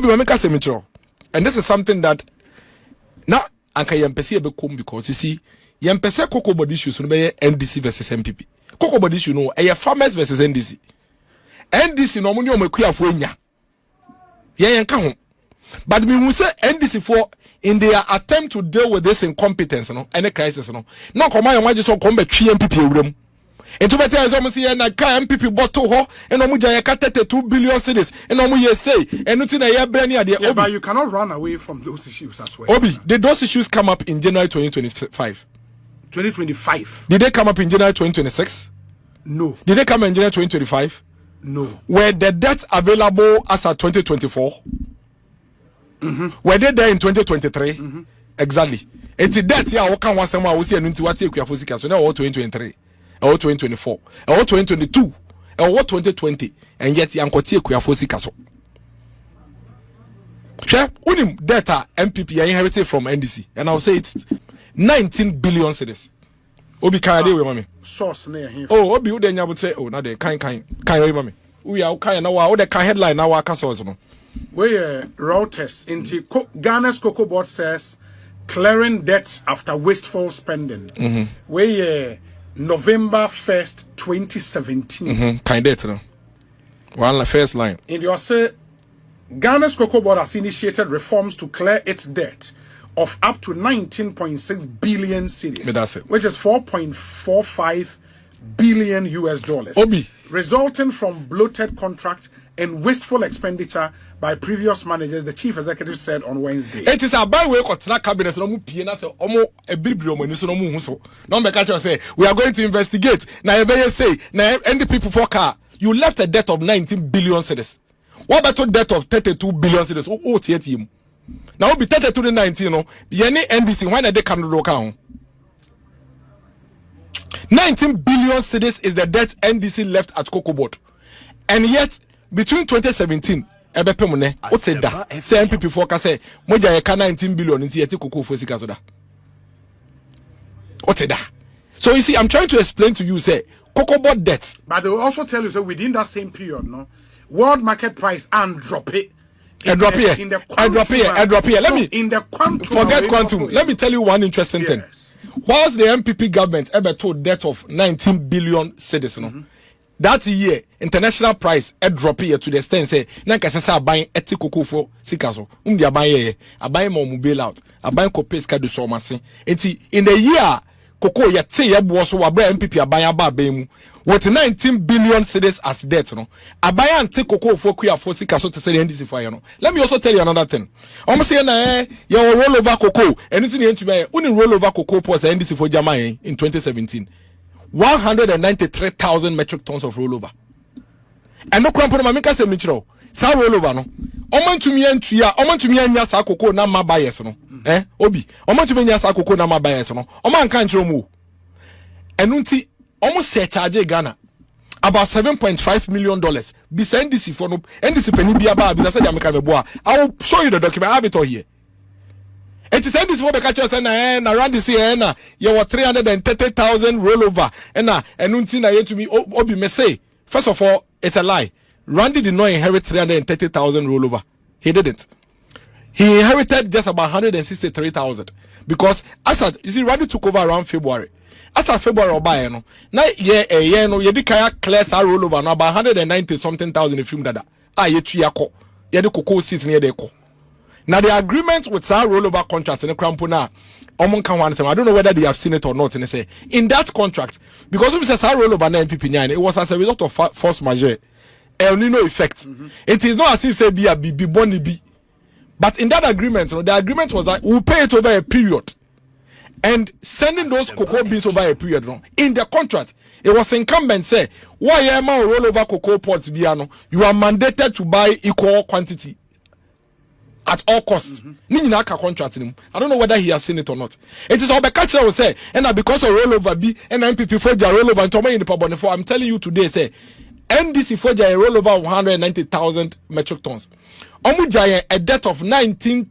Obi Mamika Semitro. And this is something that now Anka Yampesi be come because you see Yampese Cocobod issues no be NDC versus MPP. Cocobod issue no a farmers versus NDC. NDC no money o mekua fo nya. Yen ka ho. But me who say NDC for in their attempt to deal with this incompetence no any crisis no. No come my just come be twi MPP ewuram. Ento beti as almost here na ka MPP bottle ho and omu jaya ka 32 billion cedis and omu ye say and uti na ye brani ade. Yeah, but you cannot run away from those issues as well. Obi, did those issues come up in January 2025? 2025. Did they come up in January 2026? No. Did they come in January 2025? No. Were the debts available as at 2024? Were they there in 2023? Exactly. It's debt here. What can one say? We see an into what take your so now 2023. Or 2024, or 2022, or 2020, and yet Yankotia Kuyafosi Castle. Share unim data MPP I inherited from NDC, and I'll say it's 19 billion cedis. Obi Kayade with mommy. Source near him. Oh, Obi would then you would say, oh, now they kind mommy. We are kind now, what the kind headline now, our castles. Where Reuters into Ghana's Cocobod says clearing debts after wasteful spending. Where November 1st, 2017. Kind of, no. One first line. In your say, Ghana's Cocobod has initiated reforms to clear its debt of up to 19.6 billion cedis, That's it. which is 4.45 billion US dollars. Obi. Resulting from bloated contracts and wasteful expenditure by previous managers, the chief executive said on Wednesday. It is a by way of cabinet no mu pie na say omo ebibiri omo ni so no mu hu so. No be catch say we are going to investigate. Na e be say na end people for car. You left a debt of 19 billion cedis. What about a debt of 32 billion cedis? O tie mu. Now be 32 to 19 no. Ye ni NDC when they can do ka 19 billion cedis is the debt NDC left at Cocobod. And yet between 2017 ebepemune o say da say MPP for ka say moja ye ka 19 billion nti yete Cocoa for sika so da o say da. So you see I'm trying to explain to you say Cocobod debts, but they will also tell you so within that same period no world market price and drop it and drop here and drop here let me in the quantum forget quantum. Let me tell you one interesting thing. Whilst the MPP government ever told debt of 19 billion cedis no that year international price drop here to the extent say na kase say aban eti Cocoa for sika so di aban ye aban mo bail out aban ko pay sika do so mase enti in the year Cocoa ye te ye bo so wa bra MPP aban aba mu with 19 billion cedis as debt no aban anti Cocoa for kuya for sika so to say NDC for no. Let me also tell you another thing. Say na ye roll over Cocoa anything you be uni roll over Cocoa pos NDC for Jama in 2017 193,000 metric tons of rollover. And no crampo na meka se michiro. Sa rollover no. Omantumi antua, omantumi anya sa Cocoa na ma buyers no. Obi. Omantumi anya sa Cocoa na ma buyers no. Omanka ntiro mu. Enunti almost say charge Ghana about $7.5 million. Be NDC for no NDC penny bi aba bi say dey ameka meboa. I will show you the document. I have it all here. It is this for the catcher na around this year na you were 330,000 rollover and until na to me obi me say first of all it's a lie. Randy did not inherit 330,000 rollover. He didn't. He inherited just about 163,000 because as you see Randy took over around February. As of February or by no na ye no ye di kaya clear sa rollover no about 190 something thousand if you dada ye tu yakọ ye di Cocoa seats near de ko. Now the agreement with our rollover contract in the Crampona, I don't know whether they have seen it or not. And they say in that contract, because we says our rollover na MPP9, it was as a result of force majeure, El Nino effect. It is not as if say be a be bonny be, but in that agreement, the agreement was that we'll pay it over a period, and sending those cocoa beans over a period. In the contract, it was incumbent say why am I rollover cocoa pods biano? You are mandated to buy equal quantity at all costs. Contract. I don't know whether he has seen it or not. It is all the catcher will say, and because of rollover B and MPP for rollover and Tommy in the public. I'm telling you today, say NDC for a rollover of 190,000 metric tons. Omujaya a debt of 19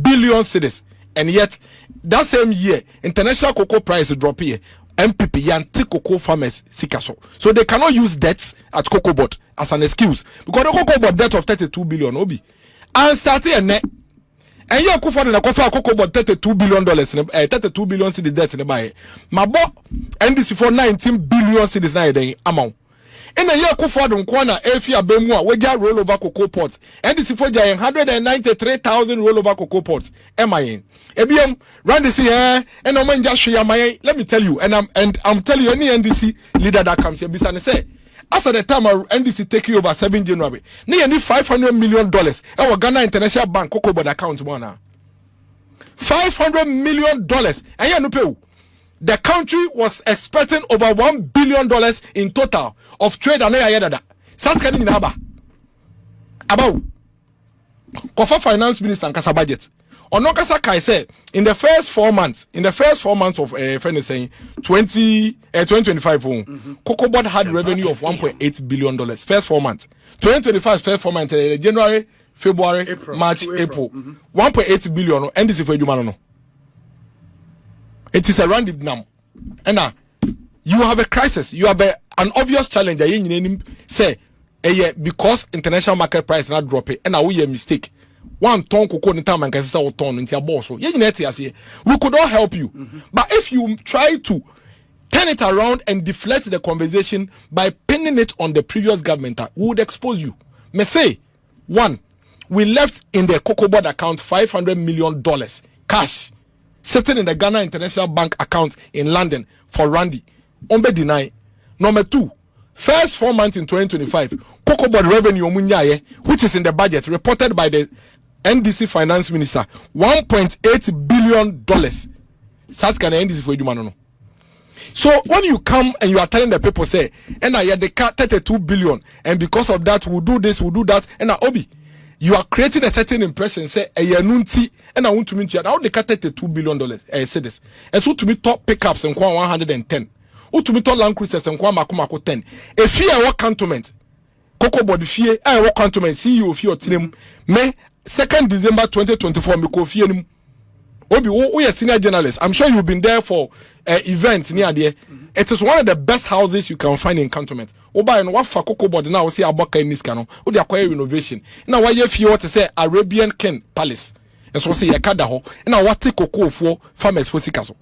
billion cedis, and yet that same year international cocoa price drop here. MPP yanti cocoa farmers sikaso. So they cannot use debts at Cocobod as an excuse because the Cocobod debt of 32 billion obi. and started a net. And you could find a Cocobod $32 billion, 32 billion cedis debt in the buy. My boy, NDC for 19 billion cedis na amount. In a year, Kuford corner, Efia Bemwa, Waja rollover cocoa pot, NDC for 193,000 rollover cocoa pots. MIN. Ebium, Randy and no man just share my. Let me tell you, and I'm telling you, any NDC leader that comes here, Bisane say. After the time NDC taking over 7 January, nearly $500 million. Our Ghana International Bank Cocobod account one. $500 million. And you know, the country was expecting over $1 billion in total of trade and that. South Carolina about Kofa Finance Minister and Kasa budget. Onokasa Kai said in the first 4 months, of 2025, Cocobod had revenue of $1.8 billion. First 4 months. 2025 first 4 months, January, February, March, April. 1.8 billion. And this is for you, it is a random number. And now you have a crisis. You have an obvious challenge. Say, because international market price not dropping, and now we a mistake. 1 ton cocoa in time and can sell ton into your boss. We could all help you. But if you try to turn it around and deflect the conversation by pinning it on the previous government, we would expose you. May say, 1, we left in the Cocobod account $500 million cash sitting in the Ghana International Bank account in London for Randy. Ombe deny. Number 2, first 4 months in 2025, Cocobod revenue, which is in the budget, reported by the NDC Finance Minister, $1.8 billion. South Carolina NDC for you, so when you come and you are telling the people, say, and I had the cut 32 billion, and because of that, we'll do this, we'll do that, and Obi, you are creating a certain impression, say, and I want to meet you. Now they cut $32 billion, say this, and so to me top pickups and 110. To me top land cruisers and Makumako 10. A fear what cantonment. Cocobod fear, I what cantonment, CEO of your team, May 2nd December 2024, Miko fear. Obi, we are senior journalist. I'm sure you've been there for events near there. It is one of the best houses you can find in cantonment. Oba and what for Cocobod now see about in this canon. Who they acquire renovation. Now why if you want to say Arabian Ken Palace. And so say a kadaho. And now what take cocoa for farmers for Sikaso.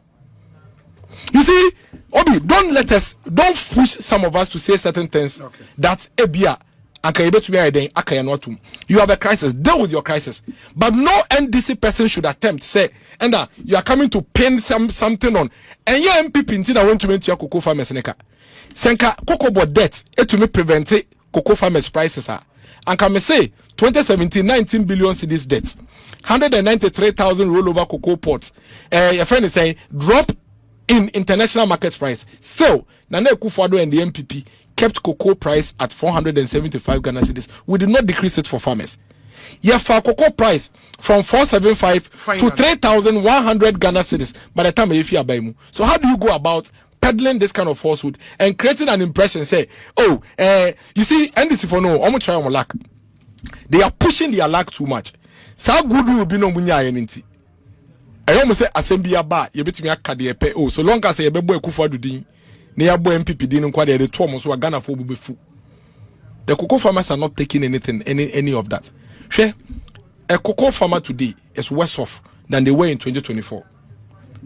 You see, Obi, don't push some of us to say certain things that Ebia you have a crisis, deal with your crisis. But no NDC person should attempt say, and you are coming to pin something on. And your MPP instead I want to make your cocoa farmers neka. Senka Cocobod debt to me prevent cocoa farmers prices are. And can me say 2017 19 billion cedis debts, 193,000 rollover cocoa pots. Your friend is saying drop in international market price. Still, Nane Akufo-Addo and the MPP kept cocoa price at 475 Ghana cedis. We did not decrease it for farmers. Yeah, for cocoa price from 475 to 3,100 Ghana cedis by the time if you are buying. So how do you go about peddling this kind of falsehood and creating an impression? Say, you see, NDC for no, I'm trying to lack. They are pushing their lack too much. So good will be no munya entity. I almost say assembly aba you bet me akade pe so long as you be boy Akufo-Addo din na ya boy MPP din nkwa dey to mo so Ghana for bubefu. The cocoa farmers are not taking anything any of that. Hwe a cocoa farmer today is worse off than they were in 2024.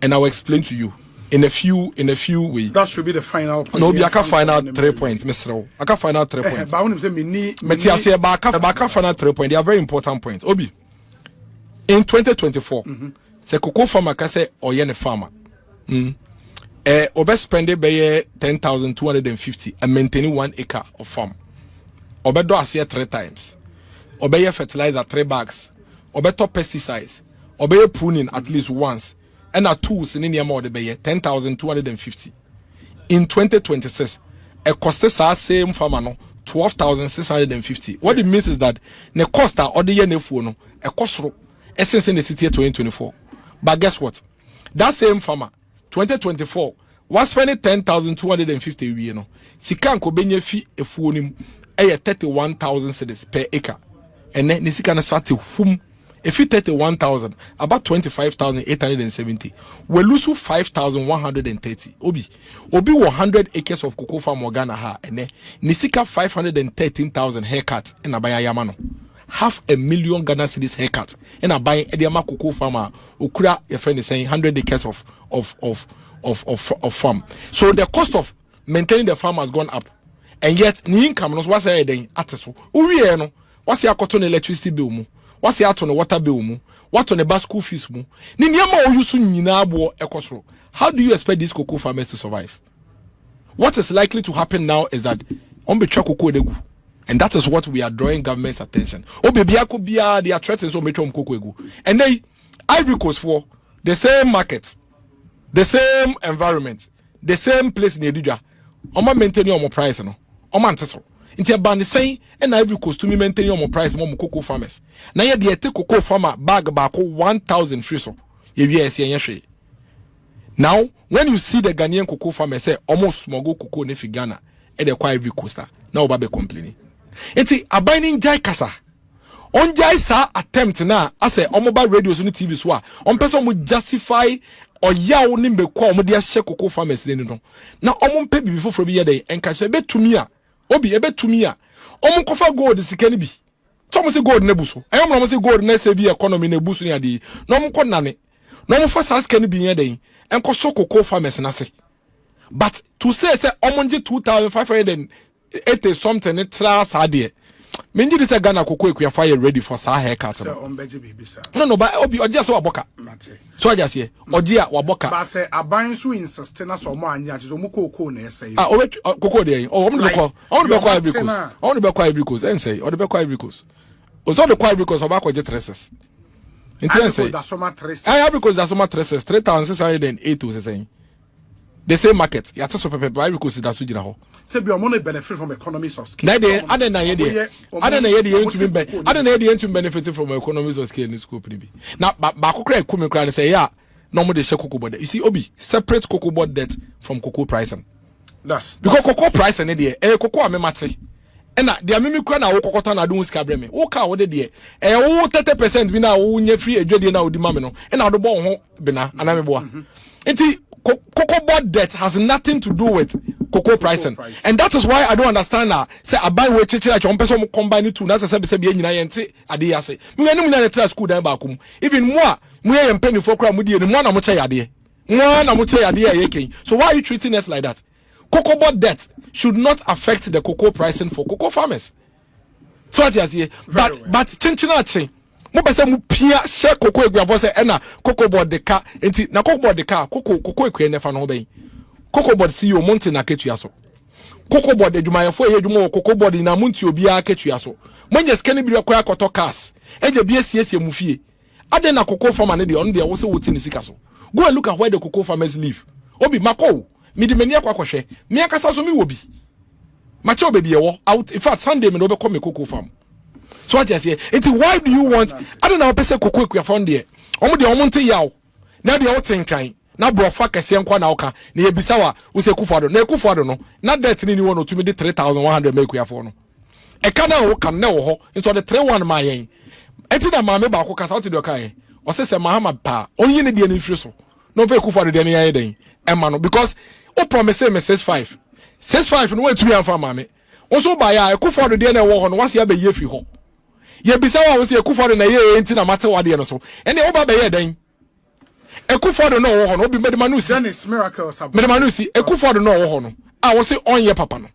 And I will explain to you in a few ways. That should be the final point. No, I can find out 3 points, Mr. I can find out 3 points. But I want to say me I can find out 3 points. They are very important points. Obi. In 2024, se cocoa farmer can say or yen farmer. Obe spend it 10,250 and maintaining 1 acre of farm. Obe do as 3 times. Obe fertilizer 3 bags. Obe top pesticides. Obe pruning at least once. And our tools in India more the 10,250. In 2026, a cost same farmer no 12,650. What it means is that the cost or the year no a cost essence in the city 2024. But guess what? That same farmer 2024 was spending 10,250 you know. Sikan ko benye fi efuonim eye 31,000 cedis per acre. And then nisika na swati hum if you 31,000 about 25,870 we lose 5,130 obi 100 acres of cocoa farm Ghana ha and then nisika 513,000 haircut in abaya yamano 500,000 Ghana cedis haircut. And I buy Ediama cocoa farmer Ukura your friend is saying 100 acres of farm. So the cost of maintaining the farm has gone up. And yet the income was what's saying at so. No, what's your cotton electricity bill mu? What's your on the water bill mu? What on the bus school fees mu? How do you expect these cocoa farmers to survive? What is likely to happen now is that and that is what we are drawing government's attention. Oh, baby, I could be their threats is and they Ivory Coast for the same market, the same environment, the same place in Edija. Oma maintaining your price no. Oma anteso. Inti abandi saying and Ivory Coast to me maintaining your price more cocoa farmers. Na ye de take cocoa farmer bag bako 1,000 free so. Ye now, when you see the Ghanaian cocoa farmers say almost smuggle cocoa nefi Ghana, and they Ivory Coast, now Babe complaining. Enti abinding jai kasa. On jai sa attempt na ase mobile radios on TV so on person would justify or ya nimbe kwa omo share cocoa farmers no. Na omo pay before from here dey enka so ebe tumi a obi ebe tumi a omo kofa gold sikani bi. So say gold na buso. Ayom na say gold na save economy na buso ni ade. No omo ko nane. No omo fa sa sikani bi here dey. Enko so cocoa farmers na say. But to say omonje 2,580 something it tras adie. Menji this Ghana cocoa fire ready for sa haircut. No, but obi oja so waboka. So I just here. Oja waboka. But say aban so insist na so mo anya so mo cocoa na say. Cocoa dey. Oh, I'm be kwa Ivory Coast. I want to be kwa Ivory Coast. Say, or be kwa Ivory Coast. O so the kwa Ivory Coast obako je tresses. Inti say. Ivory Coast da so ma tresses 3,608 say. The same market. Ya so pepe Ivory Coast da so jira ho. Say be money benefit from economies of scale. Na dey adena ye dey. Adena ye dey to benefit from economies of scale in school bi. Na ba kokra ekumi kra say ya no mo dey share Cocobod. You see obi separate Cocobod debt from cocoa pricing. Because cocoa pricing dey cocoa amemate. And the amemi kra na wo kokota na do sika breme. Wo ka wo dey there. Wo 30% bi na wo nya free adwade na wo di mame no. E na do bo ho bi na anameboa. Enti Cocobod debt has nothing to do with cocoa pricing. And that is why I don't understand that. Say I buy we chichi like one person combine it to na say be nyina yente ade ya say. Me anu na try school dan ba kum. Even moi am penny for kra mu die ni mo na mo che yade. Mo na mo che yade ya yeken. So why are you treating us like that? Cocobod debt should not affect the cocoa pricing for cocoa farmers. So what you say? But chinchina chin. Mo pese mu pia share cocoa eguafo say na Cocobod de ka enti na Cocobod de ka cocoa ekwe nefa no ben. Cocobod CEO monte na ketua so. Cocobod adwumayefo ye adwuma Cocobod na monte obi a ketua so. Monye skani bi rekwa akoto cars. Eje bi asiesie mu fie. Ade na cocoa farmer ne de on de wo se woti ne sika so. Go and look at where the cocoa farmers live. Obi mako mi de mani akwa kwahwe. Mi akasa so mi wobi. Mache obi de wo out in fact Sunday me no be come cocoa farm. So what you say? It's why do you want? I don't know. Person cocoa we found there. Omo de omo nte yaw. Na de oten kan. Na brofa kese nkwa na oka. Na ebisa wa wo se Kufuado. Na Kufuado no. Na debt ni wo no to me de 3,100 make ya no. E ka na wo kan na wo ho. Nso de 3,1 ma yen. Enti na ma me ba ko kasa what do kai. O se Mahama pa. Onye ne de ni firi so. No pe Kufuado de ne yan den. E ma no because o promise me 65. 65 no we tumi anfa ma me. Onso ba ya Kufuado de na wo ho no wase ya be ye firi ho. Ye bisa wa wo se Kufuado na ye enti na mate wade no so ene wo ba be ye dan Kufuado no wo ho no obi medemanu si Dennis miracles medemanu si Kufuado no wo ho no a wo se onye papa no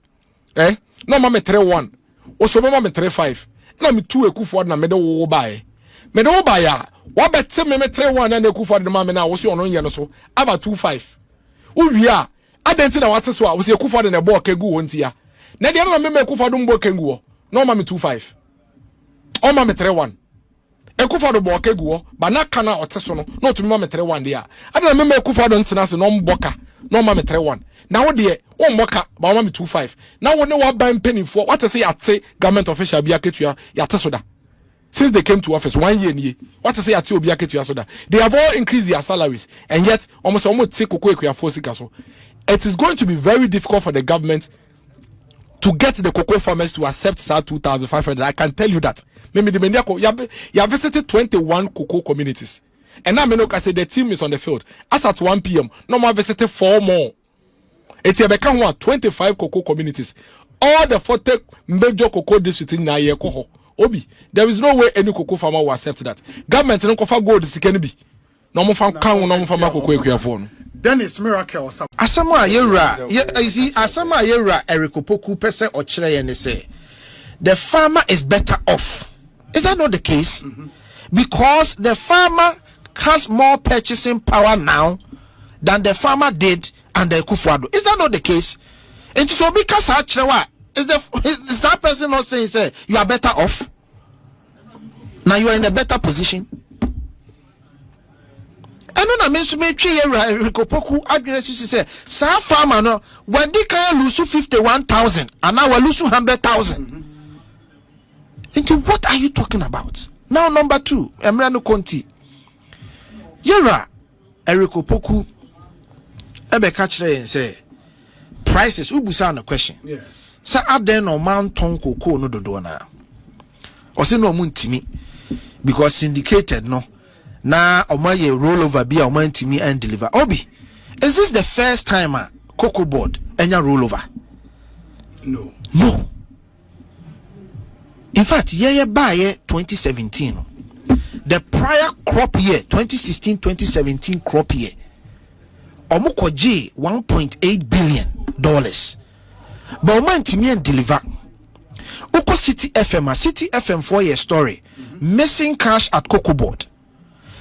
no ma me 3-1 wo so ma me 3-5 na me 2 Kufuado na me de wo ba ye me de wo ba ya wo bete me 3-1 na Kufuado de ma me na wo se ono ye no so aba 2-5 wo wi a adenti na wate so a wo se Kufuado na bo kegu wo ntia na de na me Kufuado mbo kegu wo no ma me 2-5 Oma me 3-1. Kufuado bo kegu ba na kana oteso no no to me 3-1 dia. Ada na me Kufuado ntena se no mboka no ma me 3-1. Na wo de wo mboka ba ma me 2-5. Na wo ne wa ban penifo what say ate government official bia ketua ya teso da. Since they came to office 1 year nie. What say ate obi aketua so da. They have all increased their salaries and yet almost take cocoa equia sika so. It is going to be very difficult for the government to get the cocoa farmers to accept SAR 2,500. I can tell you that. Maybe the Mendiako, you have visited 21 cocoa communities. And now I say the team is on the field. As at 1 p.m., no more visited 4 more. It's a 25 cocoa communities. All the 40 major cocoa districts in Nayekoho. Obi, there is no way any cocoa farmer will accept that. Government no cofa gold can be. No more farm can no more farmer cocoa phone. Dennis Miracle. Asama yera, you see, Asama yera Erikopoku pese or chire and say the farmer is better off. Is that not the case? Because the farmer has more purchasing power now than the farmer did under Kufuado. Is that not the case? And so because is that person not saying say you are better off? Now you are in a better position. I know that means me three Erikopoku address you say sa farmer no when they can lose 51,000 and now we lose 100,000. Into what are you talking about? Now number 2, Emrano Conti. Yera Erikopoku ebe kachre and say prices ubusa na question. Yes. Sa aden no man ton cocoa no dodo na. O se no muntimi because syndicated no. Na omaye rollover be omantimi and deliver. Obi, is this the first time Cocobod enya rollover? No. No. In fact, year by year 2017, the prior crop year 2016-2017 crop year, omoko J $1.8 billion. But omantimi and deliver. Uko City FM 4-year story, missing cash at Cocobod.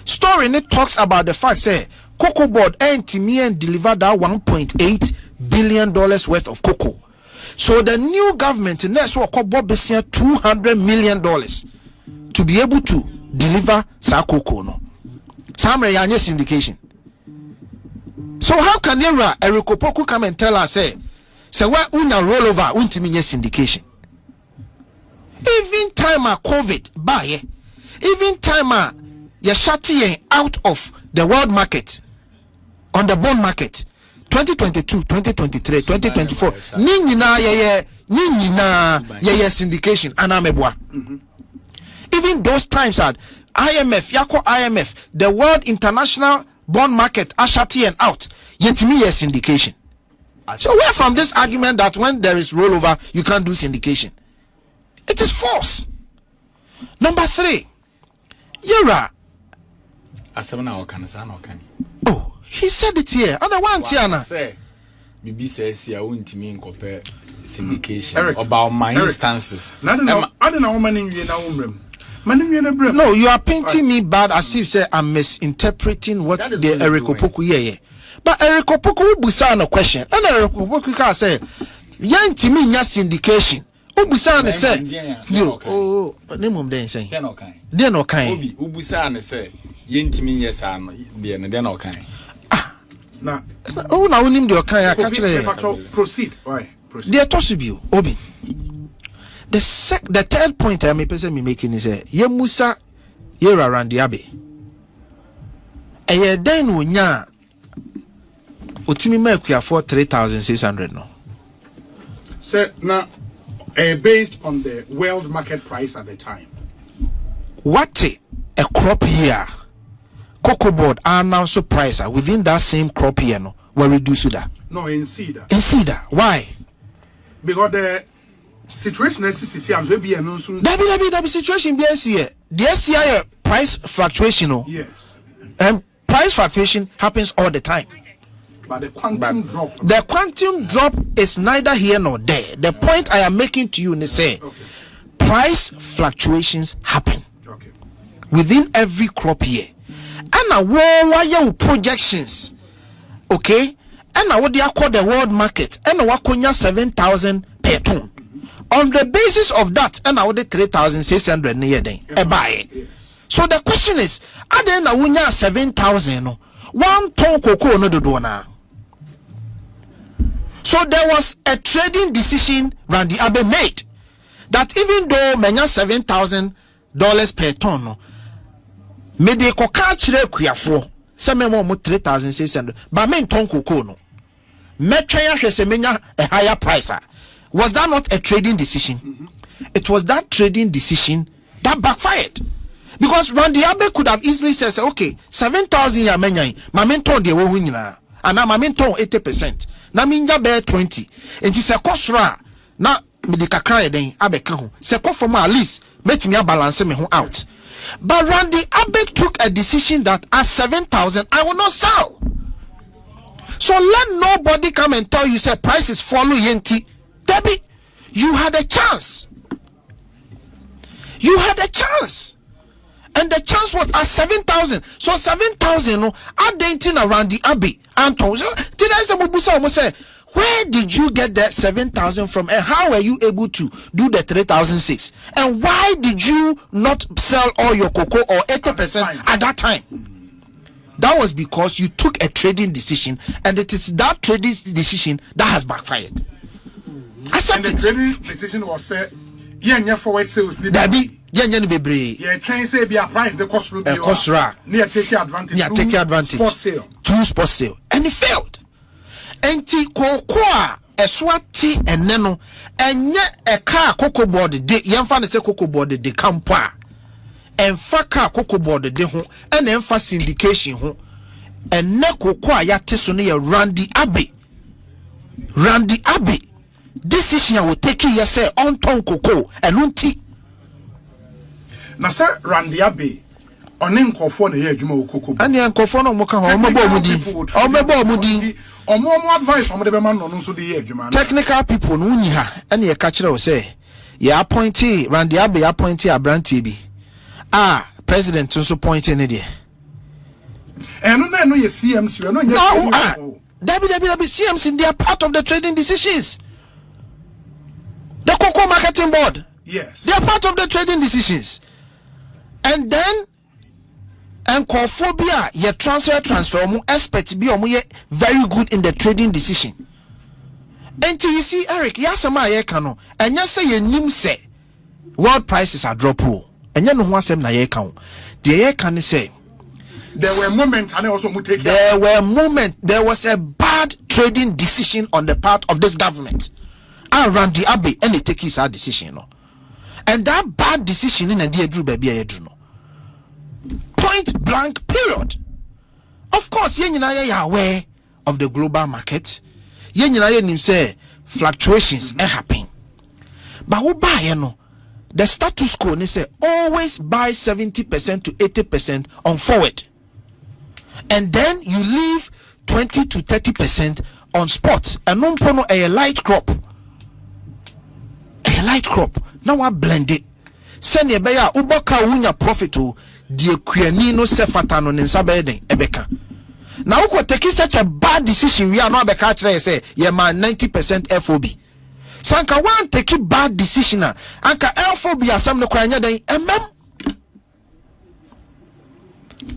Story it talks about the fact say Cocobod and delivered that $1.8 billion worth of cocoa. So the new government next will Bob $200 million to be able to deliver sa cocoa no. Some syndication. So how can Erikopoku come and tell us say where una rollover untimi syndication? Even time COVID buy, even time you're shutting out of the world market on the bond market 2022 2023 2024 nina syndication anamebwa. Even those times at IMF the world international bond market are shutting out yet me syndication. So where from this argument that when there is rollover you can't do syndication? It is false. Number 3, Yera. Oh, he said it here. Other one, Tiana. BB says, I won't mean compare syndication about my instances. I don't know many No, you are painting me bad as if say I'm misinterpreting what the Erikopoku here. But Erikopoku busa no question. And Erikopoku can say, Yantimi nya syndication. Ubusa ne say, oh, name of them say, they're no kind. Ubusa ne say, Yentimi yes, they're no kind. Now, oh, now we name the kind. Proceed. Why? Proceed. They are possible, Obi. The third point I may person me making is ye Musa here around the Abbey. A ye then wunya utimi make you for 3,600 no. Say now based on the world market price at the time. What a crop year Cocobod announced price within that same crop year no were reduced that. No, in Cedar. In Cedar. Why? Because the situation is maybe announced. That be situation be here. The SCI price fluctuation no. Yes. Price fluctuation happens all the time. But the quantum drop. The quantum drop is neither here nor there. The point I am making to you is say price fluctuations happen within every crop year. And why projections, okay? And what they call the world market, and what 7,000 per ton. On the basis of that, and now the 3,600 near day buy. So the question is, are there now 7,000? 1 ton cocoa no do na. So there was a trading decision Randy Abbey made that even though menya $7,000 per ton no, me de koka chire kuafo se me mo 3,600 but me ton cocoa no metwa ya hwese menya a higher price. Was that not a trading decision? It was that trading decision that backfired. Because Randy Abbey could have easily said, okay, 7,000 ya menya, ma menton de wo hu nyina, ana ma menton 80%. Na minja be 20. And it's a cost ra. Na me de kakra den abeka ho se confirm at least make me balance me ho out. But Randy Abbey took a decision that at 7,000 I will not sell. So let nobody come and tell you say price is falling yenti. Debbie, you had a chance. You had a chance. And the chance was at 7,000. So 7,000 no adenting around the Abbey. Anton, did I say where did you get that 7,000 from, and how were you able to do the 3,006? And why did you not sell all your cocoa or 80% at that time? That was because you took a trading decision, and it is that trading decision that has backfired. And the trading decision was yeah, forward sales. Dabi, yeah, bebre. Yeah, can say be a price the cost will be near taking advantage. Near taking advantage. Spot sale. True spot sale, and it failed. Enti kokoa eswati eneno enye eka Cocobod de yemfa ne se Cocobod de kampa enfa ka Cocobod de ho ena enfa syndication ho enne kokoa yate so ne ye Randy Abbey decision will take you say on ton cocoa enunti na se Randy Abbey on nkofo na ye adwuma wo Cocobod ani nkofo no mo ka ho omebo omudi advice on the man no so the adwuma technical people no nyi ha ene ye ka kire wo say ye appointee Randy Abbey appointee Abrantie bi president so pointing ne de eno na no ye CMC no nya Debbie CMC, they are part of the trading decisions. The Cocoa Marketing Board, yes, they are part of the trading decisions. And then Encophobia, ye transfer expert be very good in the trading decision. And you see, Eric, yasama ye kano, and you say ye nim say world prices are drop and you know what na ye kan. The ye can say there were moments and also there was a bad trading decision on the part of this government. Around the Abbey and they take his decision, no. And that bad decision in a dear drew baby I do no. Point blank period. Of course, you are aware of the global market. You say fluctuations happen. But who buy the status quo they say always buy 70% to 80% on forward. And then you leave 20 to 30% on spot. And non pono a light crop. A light crop. Now I blend it. Send ye beya ubaka unya profit to die kuanino sefatano ninsabeden ebeka. Now uko taking such a bad decision we are not beka say ye man 90% FOB. Sanka one take bad decision anka FOB asam no kwanya den emem.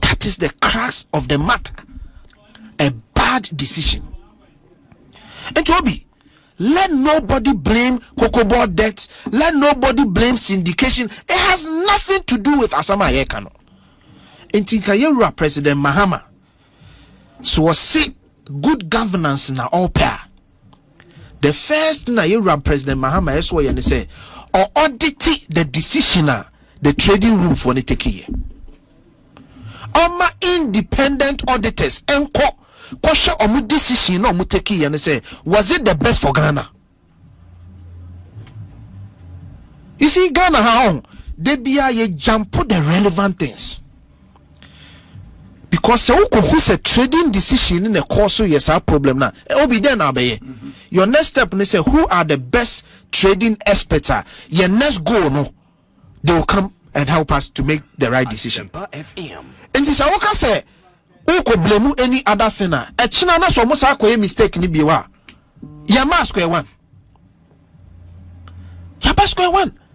That is the crux of the matter. A bad decision. And Toby, let nobody blame Cocobod debt. Let nobody blame syndication. It has nothing to do with Asama Yekano. In Tinkayera President Mahama, so see good governance na all pair. The first na Yera President Mahama is what you say, or audit the decision, the trading room for the take here. Oma independent auditors enko kwasha omu decision no muteki and say was it the best for Ghana? You see Ghana how they be a jump the relevant things. Because who's a trading decision in a course so yes our problem now. Obi then abeye. Your next step they say who are the best trading experts? Your next goal no they will come and help us to make the right decision. And this I can say, who could blame any other thing? A China na so much a mistake ni biwa. Yama square one. Yaba square one.